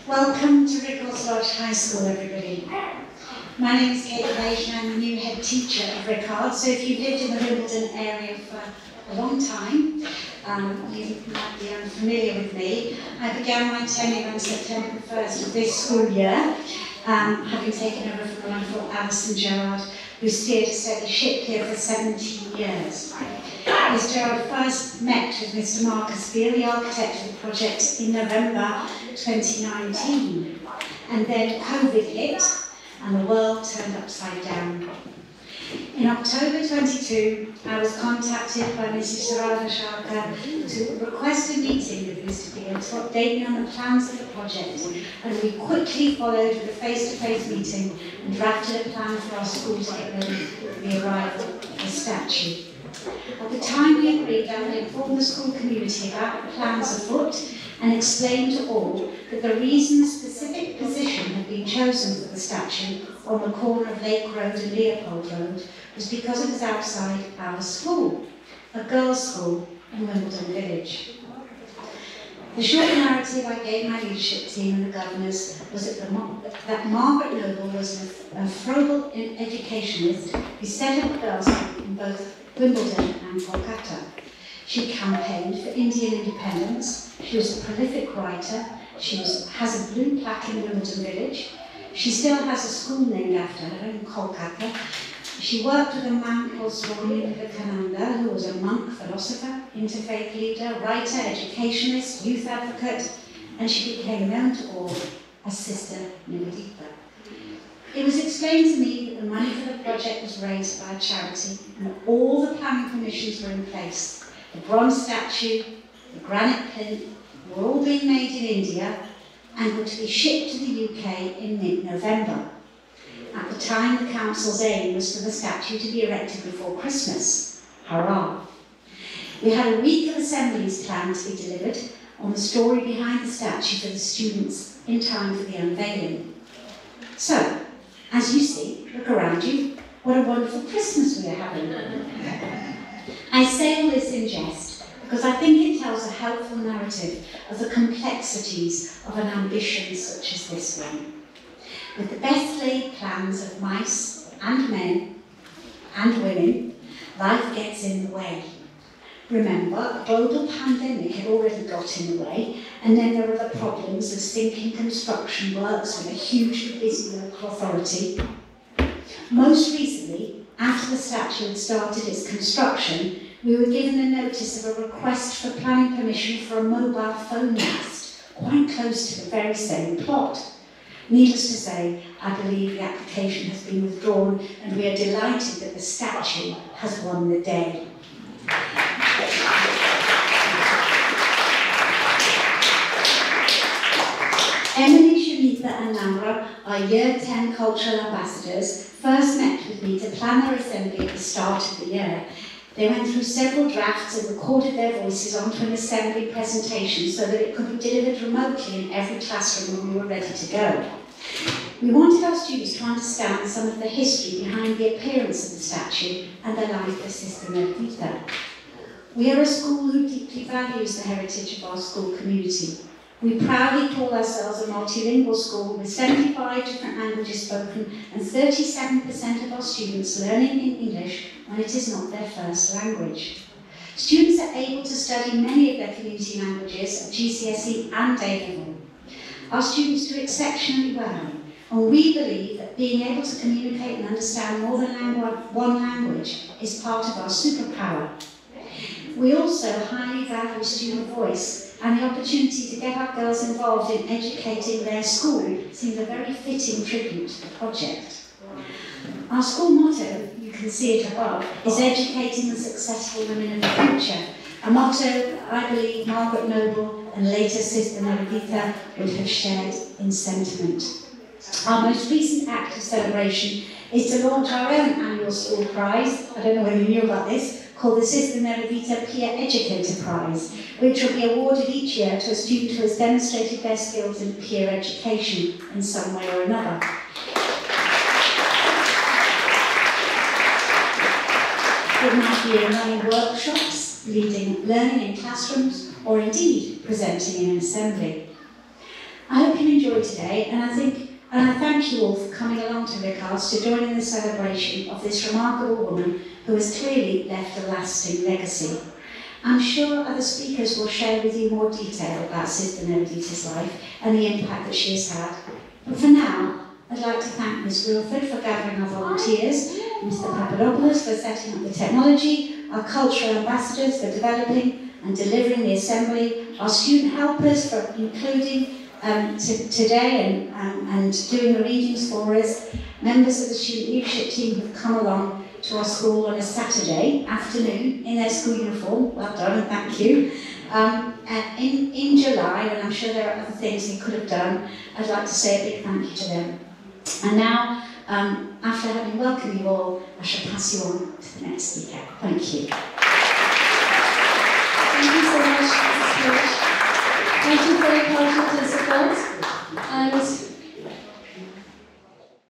Welcome to Ricard High School, everybody. My name is Kate Page and I'm the new head teacher of Ricard. So if you've lived in the Wimbledon area for a long time, you might be unfamiliar with me. I began my tenure on September 1st of this school year, having taken over from a wonderful Alison Gerard, who steered a steady ship here for 17 years. Ms. Gerard first met with Mr. Marcus Beale, the architect of the project, in November 2019. And then COVID hit, and the world turned upside down. In October 22, I was contacted by Mrs. Sarada Sharka to request a meeting with Mr. Beale to update me on the plans of the project, and we quickly followed with a face-to-face meeting and drafted a plan for our school to get ready for the arrival of the statue. At the time we agreed, I would inform the school community about the plans afoot and explain to all that the reason the specific position had been chosen for the statue on the corner of Lake Road and Leopold Road was because it was outside our school, a girls' school in Wimbledon Village. The short narrative I gave my leadership team and the governors was that Margaret Noble was a frugal educationist who set up a girls' school in both Wimbledon and Kolkata. She campaigned for Indian independence. She was a prolific writer. She has a blue plaque in Wimbledon Village. She still has a school named after her in Kolkata. She worked with a man called Swami Vivekananda, who was a monk, philosopher, interfaith leader, writer, educationist, youth advocate, and she became known to all as Sister Nivedita. It was explained to me that the money for the project was raised by a charity and all the planning permissions were in place. The bronze statue, the granite plinth were all being made in India and were to be shipped to the UK in mid-November. At the time, the council's aim was for the statue to be erected before Christmas. Hurrah! We had a week of assemblies planned to be delivered on the story behind the statue for the students in time for the unveiling. So, as you see, look around you, what a wonderful Christmas we are having. I say all this in jest because I think it tells a helpful narrative of the complexities of an ambition such as this one. With the best laid plans of mice and men and women, life gets in the way. Remember, a global pandemic had already got in the way, and then there are the problems of sinking construction works with a hugely busy local authority. Most recently, after the statue had started its construction, we were given a notice of a request for planning permission for a mobile phone mast, quite close to the very same plot. Needless to say, I believe the application has been withdrawn, and we are delighted that the statue has won the day. Emily, Shanita and Namra, our Year 10 cultural ambassadors, first met with me to plan their assembly at the start of the year. They went through several drafts and recorded their voices onto an assembly presentation so that it could be delivered remotely in every classroom when we were ready to go. We wanted our students to understand some of the history behind the appearance of the statue and the life of Sister Nivedita. We are a school who deeply values the heritage of our school community. We proudly call ourselves a multilingual school with 75 different languages spoken and 37% of our students learning in English when it is not their first language. Students are able to study many of their community languages at GCSE and A-level. Our students do exceptionally well, and we believe that being able to communicate and understand more than one language is part of our superpower. We also highly value student voice, and the opportunity to get our girls involved in educating their school seems a very fitting tribute to the project. Our school motto, you can see it above, is educating the successful women of the future, a motto I believe Margaret Noble and later Sister Nivedita would have shared in sentiment. Our most recent act of celebration is to launch our own annual school prize, I don't know whether you knew about this, called the Sister Nivedita Peer Educator Prize, which will be awarded each year to a student who has demonstrated their skills in peer education in some way or another. It might be in running workshops, leading learning in classrooms, or indeed presenting in an assembly. I hope you enjoy today, and I thank you all for coming along to Ricard's to join in the celebration of this remarkable woman who has clearly left a lasting legacy. I'm sure other speakers will share with you more detail about Sister Nivedita's life and the impact that she has had. But for now, I'd like to thank Ms. Wilford for gathering our volunteers, Mr. Papadopoulos for setting up the technology, our cultural ambassadors for developing and delivering the assembly, our student helpers for including today and doing the readings for us, members of the student leadership team who've come along to our school on a Saturday afternoon in their school uniform. Well done and thank you. In July, and I'm sure there are other things they could have done, I'd like to say a big thank you to them. And now, after having welcomed you all, I shall pass you on to the next speaker. Thank you. Thank you so much, Mrs. Bush. Thank you for your patience and support. And